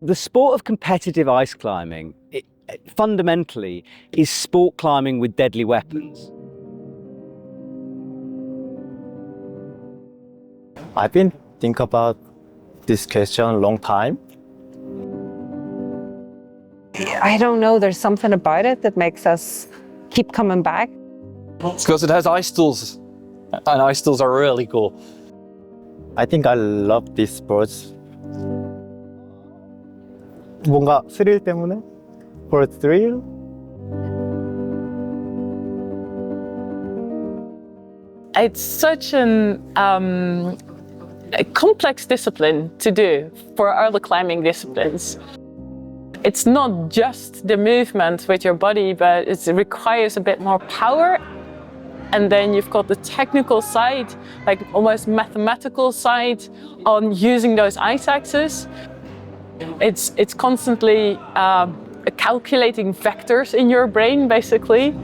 The sport of competitive ice climbing, fundamentally, is sport climbing with deadly weapons. I've been thinking about this question a long time. I don't know, there's something about it that makes us keep coming back. It's because it has ice tools, and ice tools are really cool. I think I love these sports. 뭔가 스릴 때문에? For thrill? It's such a complex discipline to do for other climbing disciplines. It's not just the movement with your body, but it requires a bit more power. And then you've got the technical side, like almost mathematical side on using those ice axes. It's constantly calculating vectors in your brain, basically,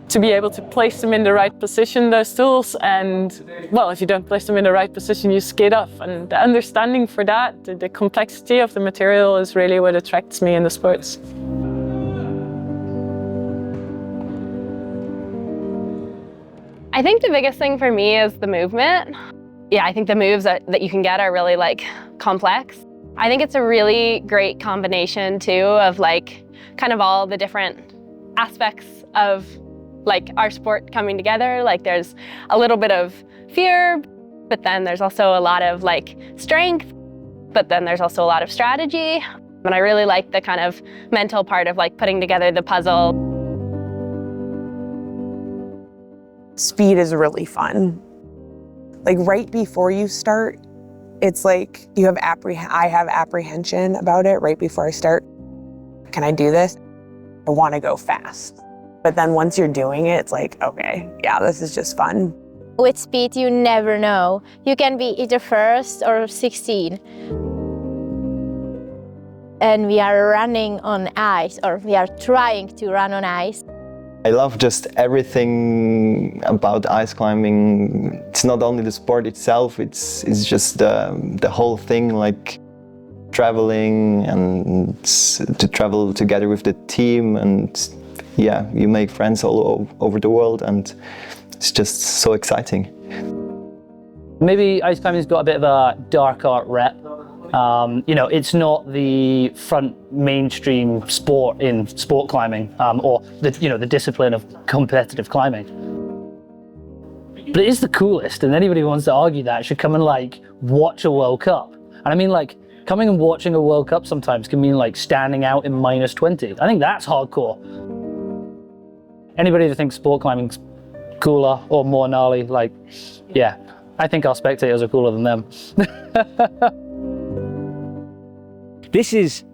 to be able to place them in the right position, those tools. And, well, if you don't place them in the right position, you skid off. And the understanding for that, the complexity of the material is really what attracts me in the sports. I think the biggest thing for me is the movement. Yeah, I think the moves that you can get are really complex. I think it's a really great combination too of kind of all the different aspects of our sport coming together. There's a little bit of fear, but then there's also a lot of strength, but then there's also a lot of strategy. And I really like the kind of mental part of putting together the puzzle. Speed is really fun. Right before you start, it's I have apprehension about it right before I start. Can I do this? I want to go fast. But then once you're doing it, it's okay, yeah, this is just fun. With speed, you never know. You can be either first or 16. And we are running on ice, or we are trying to run on ice. I love just everything about ice climbing. It's not only the sport itself, it's just the whole thing, traveling and to travel together with the team, and yeah, you make friends all over the world, and it's just so exciting. Maybe ice climbing's got a bit of a dark art rep. It's not the front mainstream sport in sport climbing, or the discipline of competitive climbing. But it is the coolest, and anybody who wants to argue that should come and watch a World Cup. And I mean, coming and watching a World Cup sometimes can mean standing out in -20. I think that's hardcore. Anybody that thinks sport climbing's cooler or more gnarly, yeah, I think our spectators are cooler than them. This is,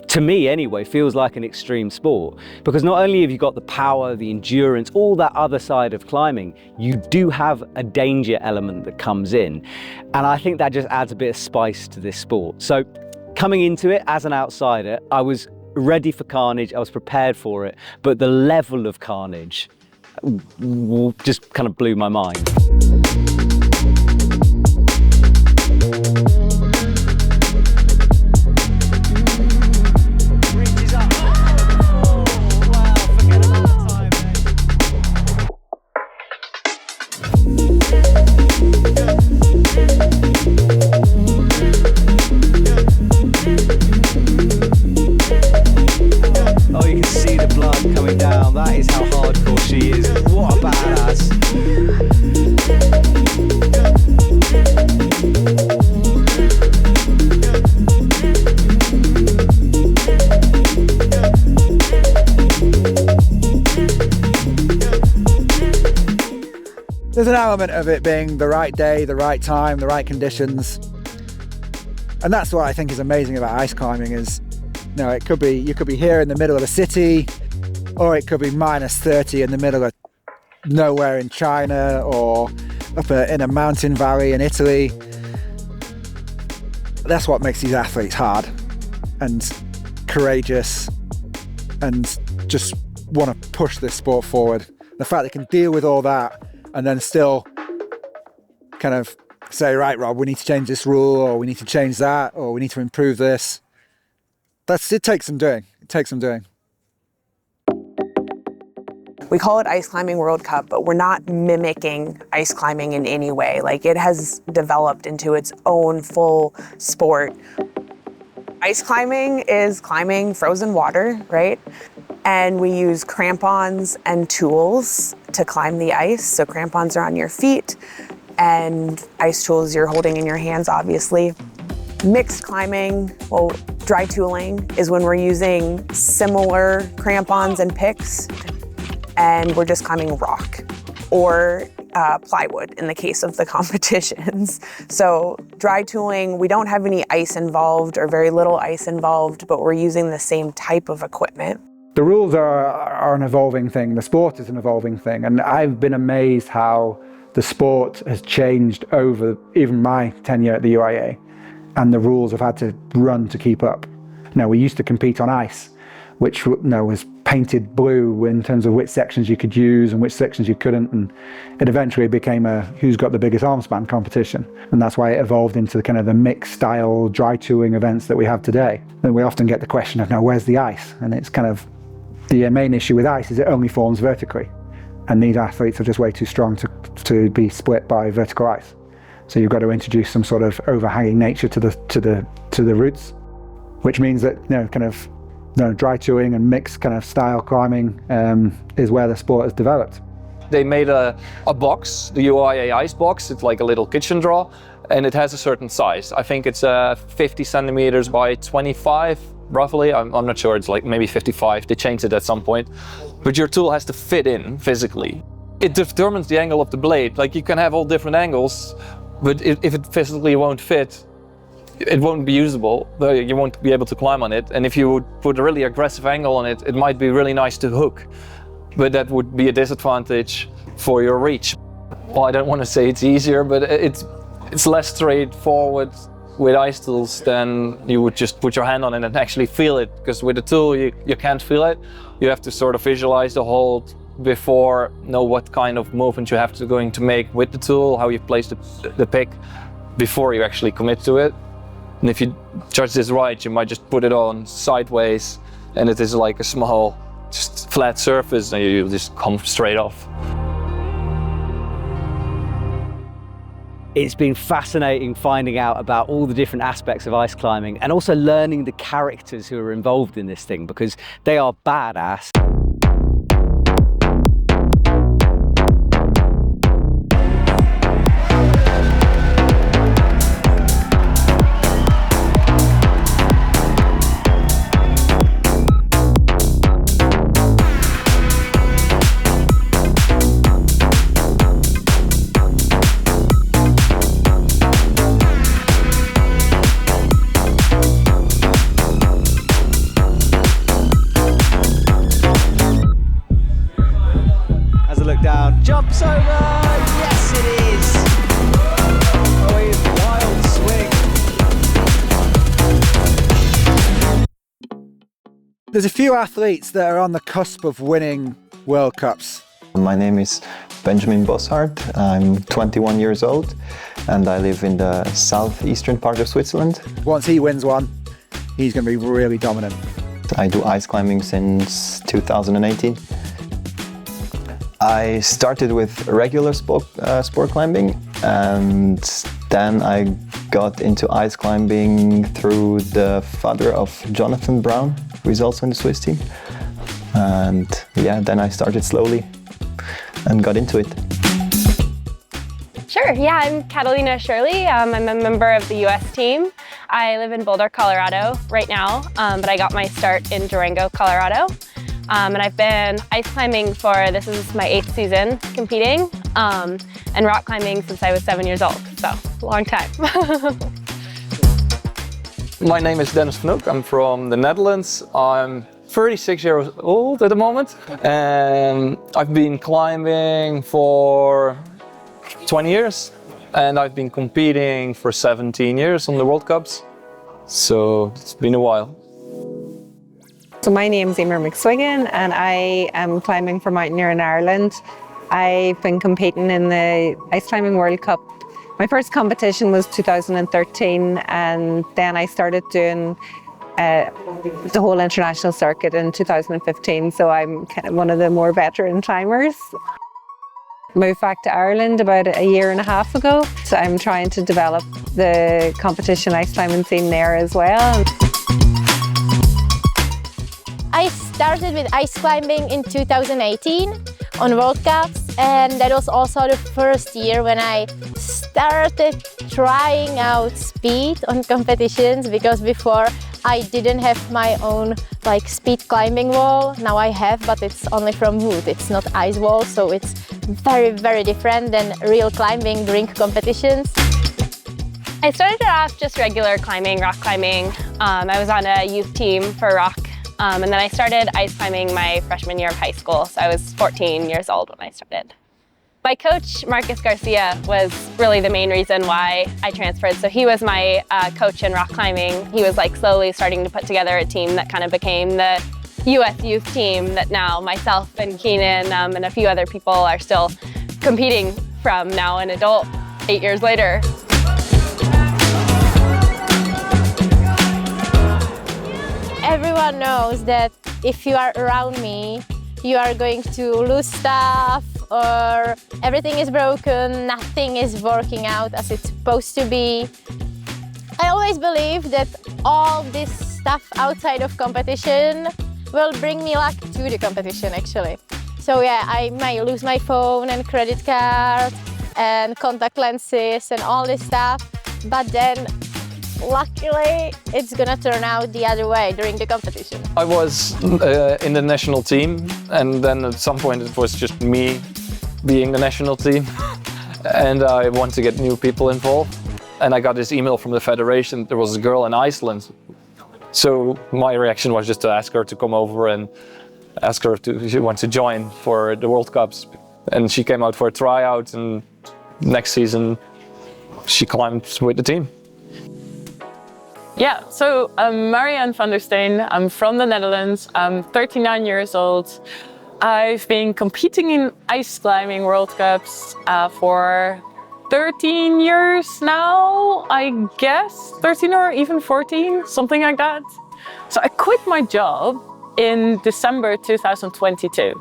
to me anyway, feels like an extreme sport, because not only have you got the power, the endurance, all that other side of climbing, you do have a danger element that comes in. And I think that just adds a bit of spice to this sport. So coming into it as an outsider, I was ready for carnage, I was prepared for it, but the level of carnage just kind of blew my mind. Oh, you can see the blood coming down. That is how hardcore she is. What a badass. element of it being the right day, the right time, the right conditions. And that's what I think is amazing about ice climbing is, you know, you could be here in the middle of a city, or it could be minus 30 in the middle of nowhere in China, or up in a mountain valley in Italy. That's what makes these athletes hard and courageous and just want to push this sport forward. The fact they can deal with all that and then still kind of say, right, Rob, we need to change this rule, or we need to change that, or we need to improve this. It takes some doing. It takes some doing. We call it Ice Climbing World Cup, but we're not mimicking ice climbing in any way. Like, it has developed into its own full sport. Ice climbing is climbing frozen water, right? And we use crampons and tools to climb the ice. So crampons are on your feet, and ice tools you're holding in your hands, obviously. Mixed climbing, well, dry tooling is when we're using similar crampons and picks, and we're just climbing rock or plywood in the case of the competitions. So dry tooling, we don't have any ice involved or very little ice involved, but we're using the same type of equipment. The rules are an evolving thing. The sport is an evolving thing. And I've been amazed how the sport has changed over even my tenure at the UIA. And the rules have had to run to keep up. You know, we used to compete on ice, which, you know, was painted blue in terms of which sections you could use and which sections you couldn't, and it eventually became a who's got the biggest arm span competition, and that's why it evolved into the kind of the mixed style dry tooling events that we have today. And we often get the question of, now where's the ice? And it's kind of the main issue with ice is it only forms vertically, and these athletes are just way too strong to be split by vertical ice. So you've got to introduce some sort of overhanging nature to the roots, which means that, you know, kind of, you know, dry tooling and mixed kind of style climbing is where the sport has developed. They made a box, the UIA ice box. It's like a little kitchen drawer, and it has a certain size. I think it's 50 centimeters by 25, roughly. I'm not sure, it's like maybe 55. They changed it at some point. But your tool has to fit in physically. It determines the angle of the blade. Like, you can have all different angles, but if it physically won't fit, it won't be usable. You won't be able to climb on it. And if you would put a really aggressive angle on it, it might be really nice to hook, but that would be a disadvantage for your reach. Well, I don't want to say it's easier, but it's less straightforward with ice tools than you would just put your hand on it and actually feel it. Because with a tool, you can't feel it. You have to sort of visualize the hold before, know what kind of movement you have to going to make with the tool, how you place the pick before you actually commit to it. And if you judge this right, you might just put it on sideways, and it is like a small, just flat surface, and you just come straight off. It's been fascinating finding out about all the different aspects of ice climbing, and also learning the characters who are involved in this thing, because they are badass. Jumps over! Yes, it is! Oh, wild swing. There's a few athletes that are on the cusp of winning World Cups. My name is Benjamin Bossart. I'm 21 years old, and I live in the southeastern part of Switzerland. Once he wins one, he's going to be really dominant. I do ice climbing since 2018. I started with regular sport climbing, and then I got into ice climbing through the father of Jonathan Brown, who is also in the Swiss team. And yeah, then I started slowly and got into it. Sure, yeah, I'm Catalina Shirley. I'm a member of the US team. I live in Boulder, Colorado right now, but I got my start in Durango, Colorado. And I've been ice climbing this is my 8th season competing. and rock climbing since I was 7 years old, so long time. My name is Dennis van Hoek. I'm from the Netherlands. I'm 36 years old at the moment, and I've been climbing for 20 years, and I've been competing for 17 years on the World Cups, so it's been a while. So my name's Emer McSwiggan and I am climbing for Mountaineer in Ireland. I've been competing in the Ice Climbing World Cup. My first competition was 2013, and then I started doing the whole international circuit in 2015, so I'm kind of one of the more veteran climbers. Moved back to Ireland about a year and a half ago, so I'm trying to develop the competition ice climbing scene there as well. I started with ice climbing in 2018 on World Cups, and that was also the first year when I started trying out speed on competitions, because before I didn't have my own speed climbing wall. Now I have, but it's only from wood, it's not ice wall, so it's very, very different than real climbing during competitions. I started off just regular climbing, rock climbing. I was on a youth team for rock. And then I started ice climbing my freshman year of high school, so I was 14 years old when I started. My coach, Marcus Garcia, was really the main reason why I transferred. So he was my coach in rock climbing. He was slowly starting to put together a team that kind of became the US youth team that now myself and Keenan and a few other people are still competing from now an adult 8 years later. Everyone knows that if you are around me, you are going to lose stuff, or everything is broken, nothing is working out as it's supposed to be. I always believe that all this stuff outside of competition will bring me luck to the competition, actually. So yeah, I might lose my phone and credit card and contact lenses and all this stuff, but then luckily, it's gonna turn out the other way during the competition. I was in the national team, and then at some point it was just me being the national team. And I want to get new people involved. And I got this email from the federation. There was a girl in Iceland. So my reaction was just to ask her to come over and ask her if she wants to join for the World Cups. And she came out for a tryout, and next season she climbed with the team. Yeah, so I'm Marianne van der Steen. I'm from the Netherlands. I'm 39 years old. I've been competing in ice climbing World Cups for 13 years now, I guess. 13 or even 14, something like that. So I quit my job in December 2022.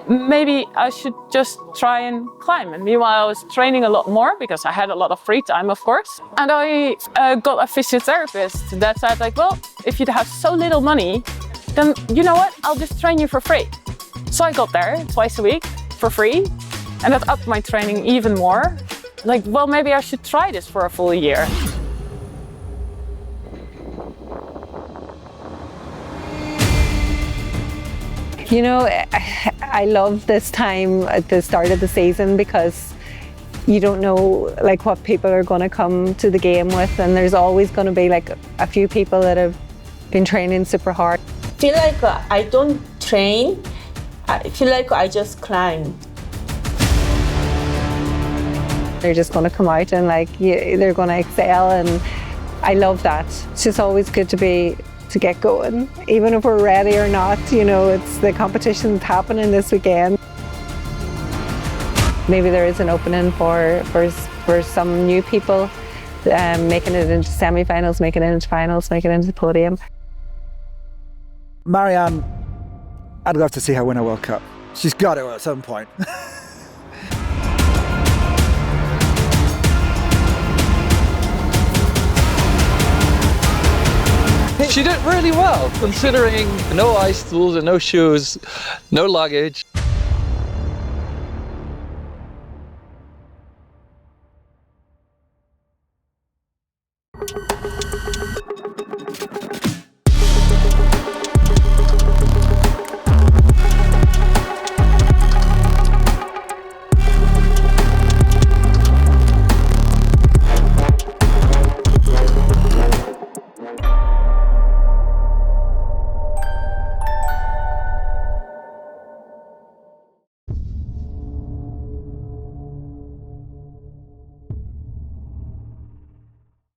Maybe I should just try and climb. And meanwhile, I was training a lot more because I had a lot of free time, of course. And I got a physiotherapist that said, well, if you have so little money, then you know what? I'll just train you for free. So I got there twice a week for free, and that upped my training even more. Well, maybe I should try this for a full year. You know, I love this time at the start of the season because you don't know what people are going to come to the game with, and there's always going to be a few people that have been training super hard. I feel like I don't train. I feel like I just climb. They're just going to come out and they're going to excel, and I love that. It's just always good to get going, even if we're ready or not. You know, it's the competition's happening this weekend. Maybe there is an opening for some new people, making it into semi-finals, making it into finals, making it into the podium. Marianne, I'd love to see her win a World Cup. She's got to at some point. She did really well, considering no ice tools and no shoes, no luggage.